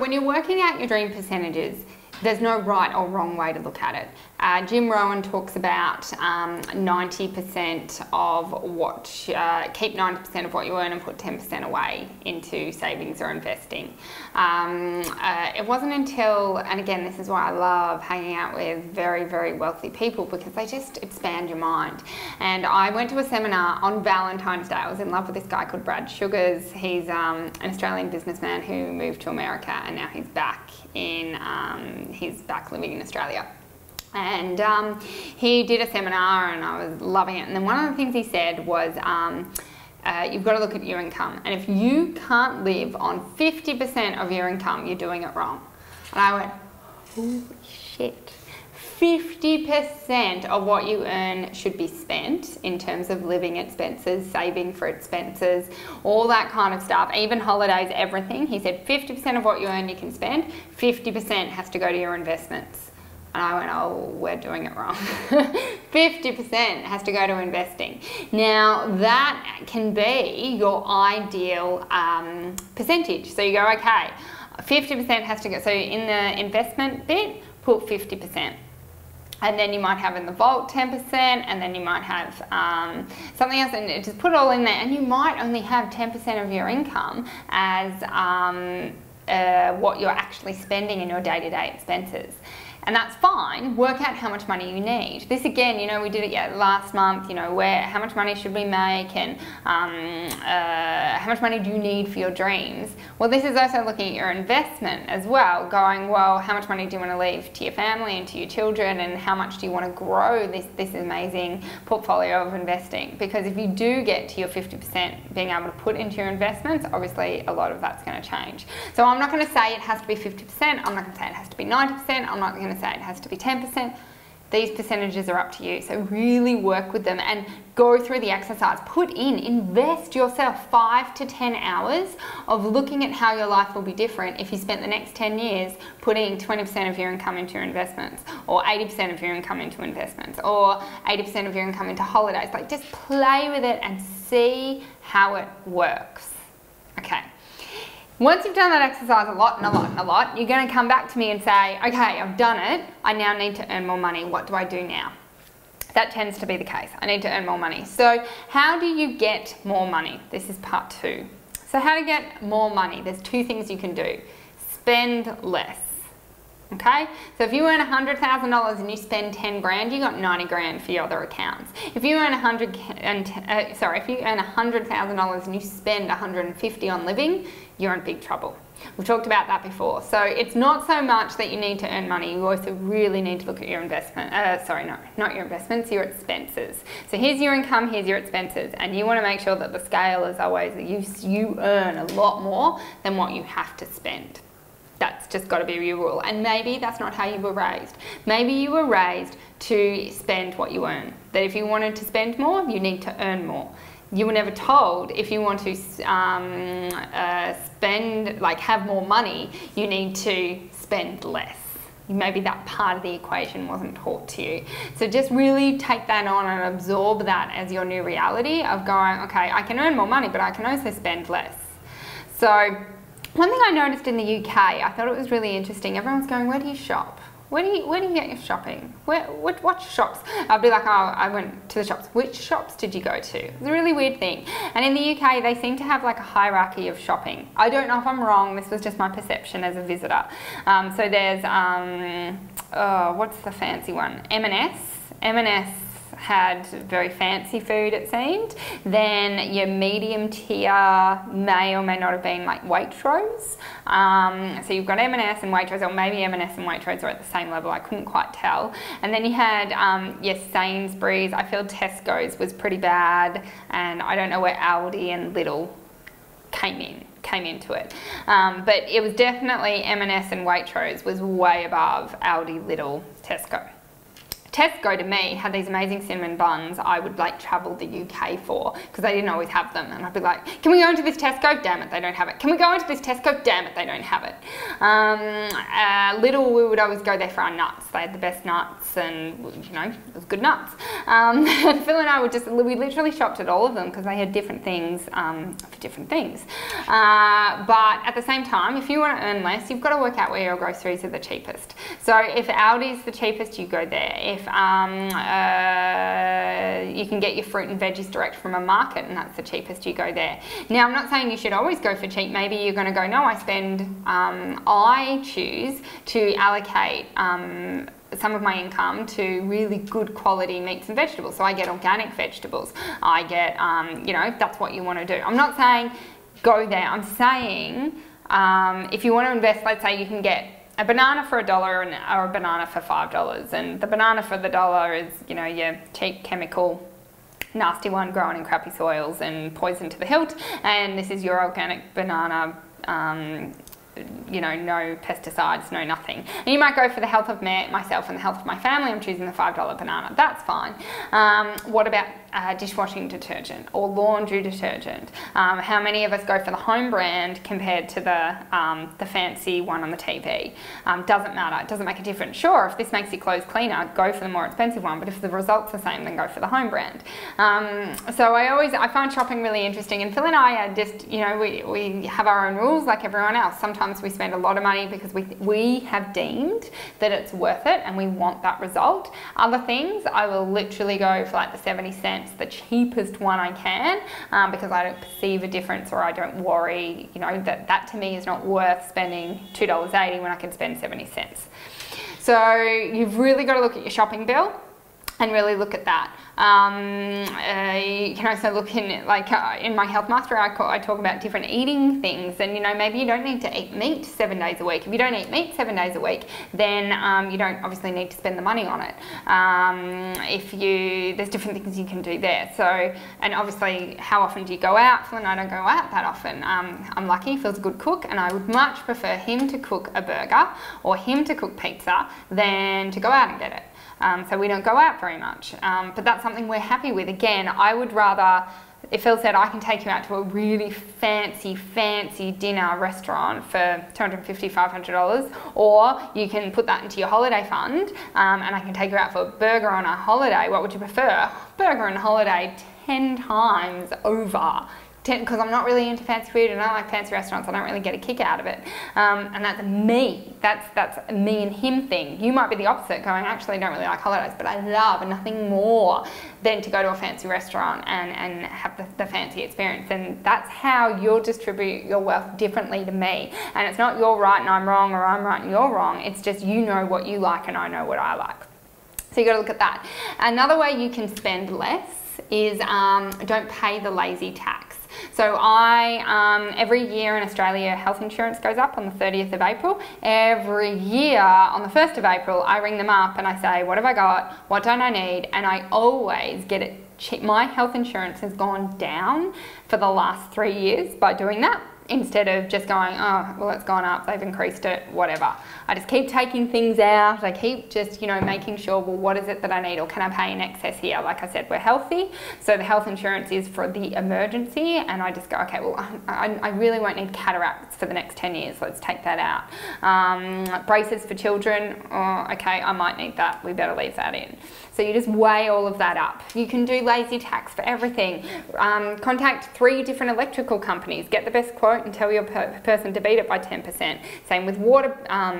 when you're working out your dream percentages, there's no right or wrong way to look at it. Jim Rohn talks about 90% of what, keep 90% of what you earn and put 10% away into savings or investing. It wasn't until, and again, this is why I love hanging out with very, very wealthy people, because they just expand your mind. And I went to a seminar on Valentine's Day. I was in love with this guy called Brad Sugars. He's an Australian businessman who moved to America, and now he's back living in Australia. And he did a seminar, and I was loving it. And then one of the things he said was, you've got to look at your income. And if you can't live on 50% of your income, you're doing it wrong. And I went, holy shit. 50% of what you earn should be spent in terms of living expenses, saving for expenses, all that kind of stuff, even holidays, everything. He said 50% of what you earn you can spend, 50% has to go to your investments. And I went, oh, we're doing it wrong. 50% has to go to investing. Now, that can be your ideal percentage. So you go, okay, 50% has to go. So in the investment bit, put 50%. And then you might have in the vault 10%, and then you might have something else, and just put it all in there. And you might only have 10% of your income as what you're actually spending in your day-to-day expenses. And that's fine. Work out how much money you need. This again, you know, we did it last month, you know, how much money should we make, and how much money do you need for your dreams? Well, this is also looking at your investment as well, going, well, how much money do you want to leave to your family and to your children, and how much do you want to grow this amazing portfolio of investing? Because if you do get to your 50% being able to put into your investments, obviously a lot of that's going to change. So I'm not going to say it has to be 50%, I'm not going to say it has to be 90%, I'm not going to say it has to be 10%. These percentages are up to you. So really work with them and go through the exercise. Invest yourself 5 to 10 hours of looking at how your life will be different if you spent the next 10 years putting 20% of your income into your investments, or 80% of your income into investments, or 80% of your income into holidays. Like, just play with it and see how it works. Okay. Once you've done that exercise a lot and a lot and a lot, you're going to come back to me and say, okay, I've done it. I now need to earn more money. What do I do now? That tends to be the case. I need to earn more money. So how do you get more money? This is part 2. So how to get more money? There's 2 things you can do. Spend less. Okay, so if you earn $100,000 and you spend 10 grand, you got 90 grand for your other accounts. If you earn if you earn $100,000 and you spend 150 on living, you're in big trouble. We've talked about that before. So it's not so much that you need to earn money. You also really need to look at your investment. Not your investments, your expenses. So here's your income, here's your expenses, and you want to make sure that the scale is always that you earn a lot more than what you have to spend. That's just got to be your rule. And maybe that's not how you were raised. Maybe you were raised to spend what you earn. That if you wanted to spend more, you need to earn more. You were never told if you want to have more money, you need to spend less. Maybe that part of the equation wasn't taught to you. So just really take that on and absorb that as your new reality of going, okay, I can earn more money, but I can also spend less. So one thing I noticed in the UK, I thought it was really interesting. Everyone's going, where do you shop? Where do you get your shopping? What shops? I'd be like, oh, I went to the shops. Which shops did you go to? It's a really weird thing. And in the UK, they seem to have like a hierarchy of shopping. I don't know if I'm wrong. This was just my perception as a visitor. So there's, what's the fancy one? M&S. M&S had very fancy food, it seemed. Then your medium tier may or may not have been like Waitrose. So you've got M&S and Waitrose, or maybe M&S and Waitrose are at the same level, I couldn't quite tell. And then you had your Sainsbury's. I feel Tesco's was pretty bad, and I don't know where Aldi and Lidl came into it. But it was definitely M&S and Waitrose was way above Aldi, Lidl, Tesco. Tesco to me had these amazing cinnamon buns I would like travel the UK for because they didn't always have them, and I'd be like, can we go into this Tesco? Damn it, they don't have it. Can we go into this Tesco? Damn it, they don't have it. Lidl, we would always go there for our nuts. They had the best nuts, and you know, it was good nuts. And Phil and I we literally shopped at all of them because they had different things for different things. But at the same time, if you want to earn less, you've got to work out where your groceries are the cheapest. So if Aldi's the cheapest, you go there. If you can get your fruit and veggies direct from a market and that's the cheapest, you go there. Now, I'm not saying you should always go for cheap. Maybe you're going to go, no, I choose to allocate some of my income to really good quality meats and vegetables. So I get organic vegetables. I get, you know, if that's what you want to do. I'm not saying go there. I'm saying if you want to invest, let's say you can get a banana for $1 or a banana for $5, and the banana for the $1 is, you know, your cheap chemical nasty one grown in crappy soils and poison to the hilt, and this is your organic banana, you know, no pesticides, no nothing. And you might go for the health of myself and the health of my family, I'm choosing the $5 banana. That's fine. What about dishwashing detergent or laundry detergent? How many of us go for the home brand compared to the fancy one on the TV? Doesn't matter. It doesn't make a difference. Sure, if this makes your clothes cleaner, go for the more expensive one, but if the result's the same, then go for the home brand. So I find shopping really interesting, and Phil and I are just, you know, we have our own rules like everyone else. Sometimes we spend a lot of money because we have deemed that it's worth it and we want that result. Other things, I will literally go for like the 70 cents, the cheapest one I can, because I don't perceive a difference, or I don't worry, you know, that to me is not worth spending $2.80 when I can spend 70 cents. So you've really got to look at your shopping bill and really look at that. You can also look in, like in my Health Master, I talk about different eating things, and you know, maybe you don't need to eat meat 7 days a week. If you don't eat meat 7 days a week, then you don't obviously need to spend the money on it. There's different things you can do there. So, and obviously, how often do you go out? Phil and I don't go out that often. I'm lucky, Phil's a good cook, and I would much prefer him to cook a burger or him to cook pizza than to go out and get it. So we don't go out very much, but that's something we're happy with. Again, I would rather, if Phil said I can take you out to a really fancy dinner restaurant for $250, $500, or you can put that into your holiday fund, and I can take you out for a burger on a holiday, what would you prefer? Burger on a holiday 10 times over. Because I'm not really into fancy food and I don't like fancy restaurants, I don't really get a kick out of it. And that's me. That's a me and him thing. You might be the opposite, going, actually I don't really like holidays, but I love nothing more than to go to a fancy restaurant and have the fancy experience. And that's how you'll distribute your wealth differently to me. And it's not you're right and I'm wrong, or I'm right and you're wrong. It's just you know what you like and I know what I like. So you got to look at that. Another way you can spend less is don't pay the lazy tax. So every year in Australia, health insurance goes up on the 30th of April. Every year on the 1st of April, I ring them up and I say, what have I got? What don't I need? And I always get it cheap. My health insurance has gone down for the last 3 years by doing that, instead of just going, oh, well, it's gone up, they've increased it, whatever. I just keep taking things out. I keep just, you know, making sure, well, what is it that I need, or can I pay in excess here? Like I said, we're healthy, so the health insurance is for the emergency, and I just go, okay, well, I really won't need cataracts for the next 10 years, let's take that out. Braces for children, oh, okay, I might need that, we better leave that in. So you just weigh all of that up. You can do lazy tax for everything. Contact 3 different electrical companies, get the best quote and tell your person to beat it by 10%. Same with water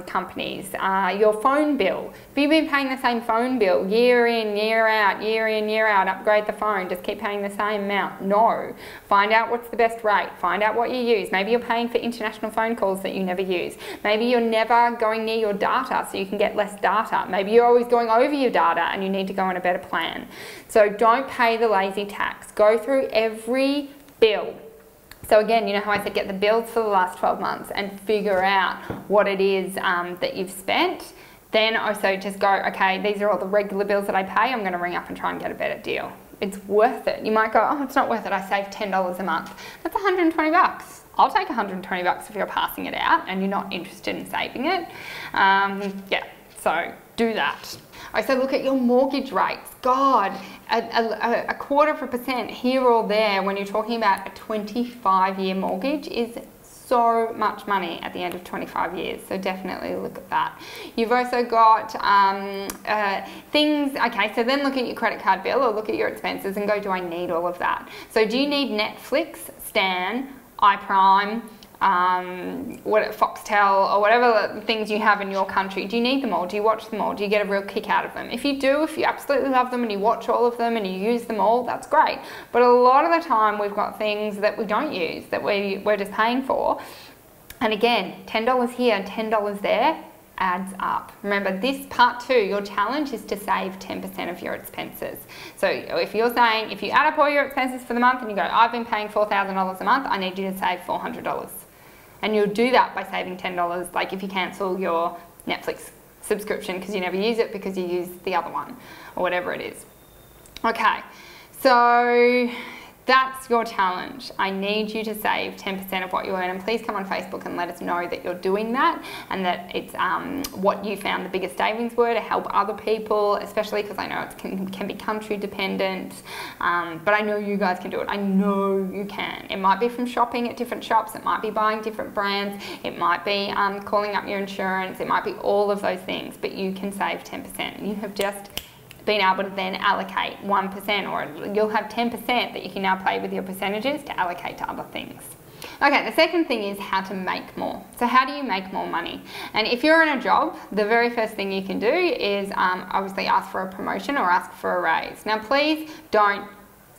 companies. Your phone bill. If you've been paying the same phone bill year in, year out, upgrade the phone, just keep paying the same amount. No. Find out what's the best rate. Find out what you use. Maybe you're paying for international phone calls that you never use. Maybe you're never going near your data so you can get less data. Maybe you're always going over your data and you need to go on a better plan. So don't pay the lazy tax. Go through every bill. So again, you know how I said get the bills for the last 12 months and figure out what it is that you've spent. Then also just go, okay, these are all the regular bills that I pay. I'm going to ring up and try and get a better deal. It's worth it. You might go, oh, it's not worth it. I save $10 a month. That's 120 bucks. I'll take 120 bucks if you're passing it out and you're not interested in saving it. Yeah. So do that. I say look at your mortgage rates. God, a 1/4% here or there when you're talking about a 25-year mortgage is so much money at the end of 25 years. So definitely look at that. You've also got things, okay, so then look at your credit card bill or look at your expenses and go, do I need all of that? So do you need Netflix, Stan, iPrime, Foxtel, or whatever things you have in your country? Do you need them all? Do you watch them all? Do you get a real kick out of them? If you do, if you absolutely love them and you watch all of them and you use them all, that's great. But a lot of the time we've got things that we don't use, that we're just paying for. And again, $10 here, $10 there adds up. Remember, this part 2, your challenge is to save 10% of your expenses. So if you're saying, if you add up all your expenses for the month and you go, I've been paying $4,000 a month, I need you to save $400. And you'll do that by saving $10, like if you cancel your Netflix subscription because you never use it because you use the other one or whatever it is. Okay, so that's your challenge. I need you to save 10% of what you earn, and please come on Facebook and let us know that you're doing that and that it's what you found the biggest savings were to help other people, especially because I know it can be country dependent, but I know you guys can do it. I know you can. It might be from shopping at different shops, it might be buying different brands, it might be calling up your insurance, it might be all of those things, but you can save 10%. You have just been able to then allocate 1%, or you'll have 10% that you can now play with your percentages to allocate to other things. Okay, the second thing is how to make more. So how do you make more money? And if you're in a job, the very first thing you can do is obviously ask for a promotion or ask for a raise. Now please don't,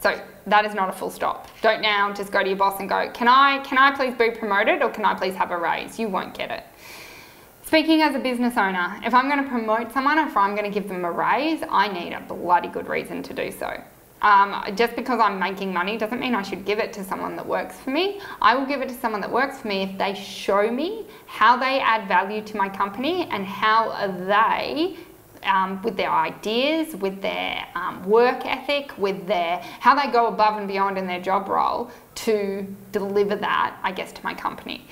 so that is not a full stop. Don't now just go to your boss and go, can I please be promoted, or can I please have a raise? You won't get it. Speaking as a business owner, if I'm going to promote someone, or if I'm going to give them a raise, I need a bloody good reason to do so. Just because I'm making money doesn't mean I should give it to someone that works for me. I will give it to someone that works for me if they show me how they add value to my company and how they, with their ideas, with their work ethic, with how they go above and beyond in their job role to deliver that, I guess, to my company.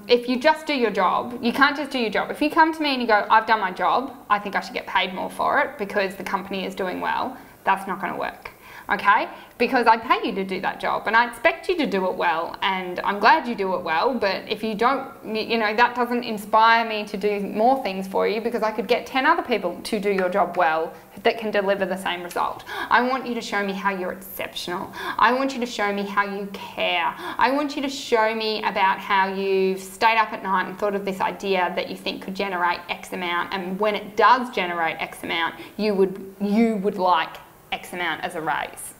If you just do your job, you can't just do your job. If you come to me and you go, I've done my job, I think I should get paid more for it because the company is doing well, that's not going to work. Okay? Because I pay you to do that job and I expect you to do it well, and I'm glad you do it well, but if you don't, you know, that doesn't inspire me to do more things for you, because I could get 10 other people to do your job well that can deliver the same result. I want you to show me how you're exceptional. I want you to show me how you care. I want you to show me about how you've stayed up at night and thought of this idea that you think could generate X amount, and when it does generate X amount, you would like X amount as a raise.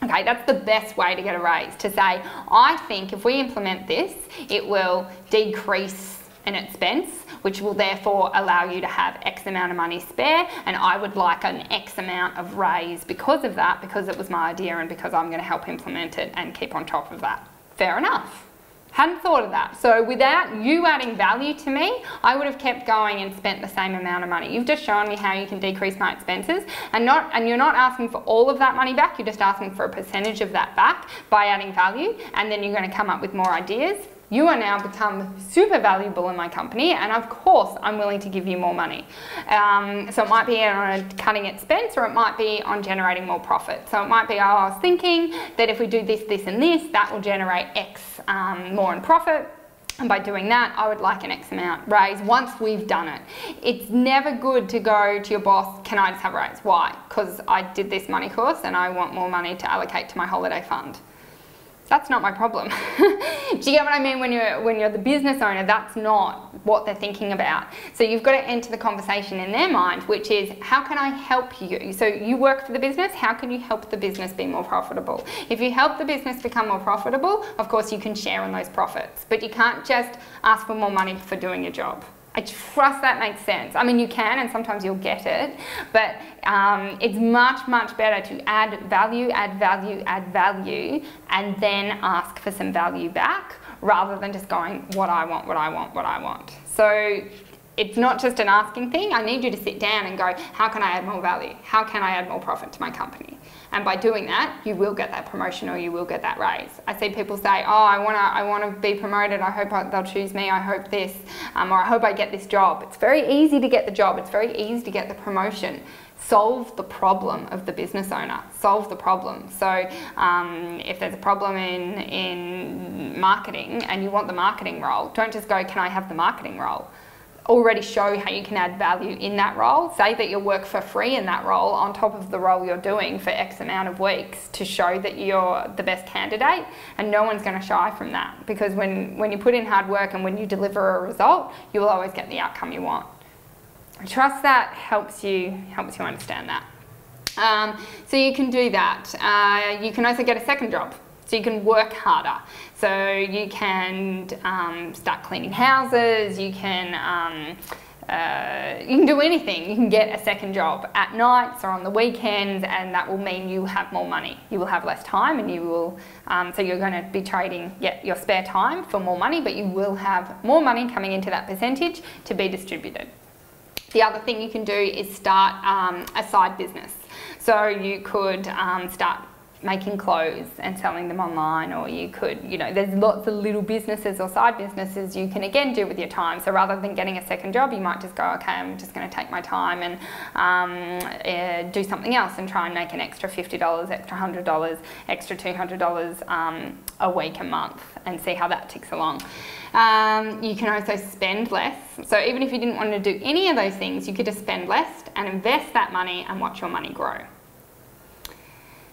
Okay, that's the best way to get a raise, to say, I think if we implement this, it will decrease an expense, which will therefore allow you to have X amount of money spare, and I would like an X amount of raise because of that, because it was my idea and because I'm going to help implement it and keep on top of that. Fair enough. Hadn't thought of that. So without you adding value to me, I would have kept going and spent the same amount of money. You've just shown me how you can decrease my expenses, and you're not asking for all of that money back, you're just asking for a percentage of that back by adding value, and then you're going to come up with more ideas. You are now become super valuable in my company, and of course I'm willing to give you more money. So it might be on a cutting expense, or it might be on generating more profit. So it might be, oh, I was thinking that if we do this, this and this, that will generate X more in profit. And by doing that, I would like an X amount raise once we've done it. It's never good to go to your boss, can I just have a raise? Why? Because I did this money course and I want more money to allocate to my holiday fund. That's not my problem. Do you get what I mean? When you're the business owner, that's not what they're thinking about. So you've got to enter the conversation in their mind, which is, how can I help you? So you work for the business, how can you help the business be more profitable? If you help the business become more profitable, of course you can share in those profits, but you can't just ask for more money for doing your job. I trust that makes sense. I mean, you can, and sometimes you'll get it, but it's much, much better to add value, and then ask for some value back, rather than just going, what I want. So it's not just an asking thing. I need you to sit down and go, how can I add more value? How can I add more profit to my company? And by doing that, you will get that promotion or you will get that raise. I see people say, oh, I want to be promoted. I hope they'll choose me. I hope this, or I hope I get this job. It's very easy to get the job. It's very easy to get the promotion. Solve the problem of the business owner. Solve the problem. So if there's a problem in marketing and you want the marketing role, don't just go, can I have the marketing role? Already show how you can add value in that role. Say that you'll work for free in that role on top of the role you're doing for X amount of weeks to show that you're the best candidate, and no one's going to shy from that, because when you put in hard work and when you deliver a result, you will always get the outcome you want. Trust that helps you understand that. So you can do that. You can also get a second job. So you can work harder. So you can start cleaning houses, you can do anything. You can get a second job at nights or on the weekends, and that will mean you have more money. You will have less time, and you will, so you're going to be trading your spare time for more money, but you will have more money coming into that percentage to be distributed. The other thing you can do is start a side business. So you could start making clothes and selling them online, or you could, there's lots of little businesses or side businesses you can again do with your time. So rather than getting a second job, you might just go, okay, I'm just going to take my time and do something else and try and make an extra $50, extra $100, extra $200 a week, a month, and see how that ticks along. You can also spend less. So even if you didn't want to do any of those things, you could just spend less and invest that money and watch your money grow.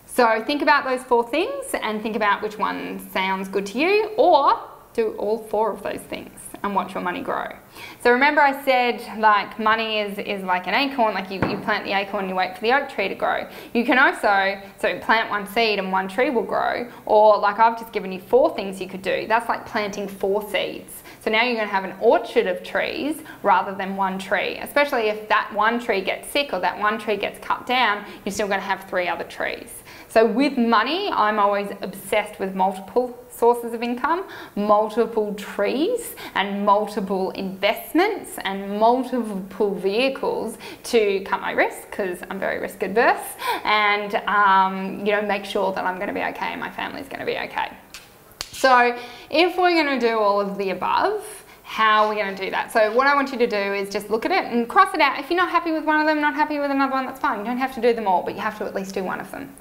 So think about those 4 things and think about which one sounds good to you, or do all 4 of those things and watch your money grow. So remember I said, like, money is like an acorn, like you plant the acorn, you wait for the oak tree to grow. You can also, so plant 1 seed and 1 tree will grow, or like I've just given you 4 things you could do. That's like planting 4 seeds. So now you're going to have an orchard of trees rather than 1 tree, especially if that 1 tree gets sick or that 1 tree gets cut down, you're still going to have 3 other trees. So with money, I'm always obsessed with multiple sources of income, multiple trees, and multiple investments, and multiple vehicles to cut my risk, because I'm very risk adverse, and make sure that I'm going to be okay and my family's going to be okay. So if we're going to do all of the above, how are we going to do that? So what I want you to do is just look at it and cross it out. If you're not happy with one of them, not happy with another one, that's fine. You don't have to do them all, but you have to at least do one of them.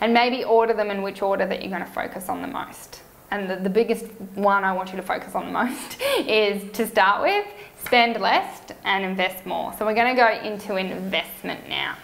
And maybe order them in which order that you're going to focus on the most. And the biggest one I want you to focus on the most is, to start with, spend less and invest more. So we're going to go into investment now.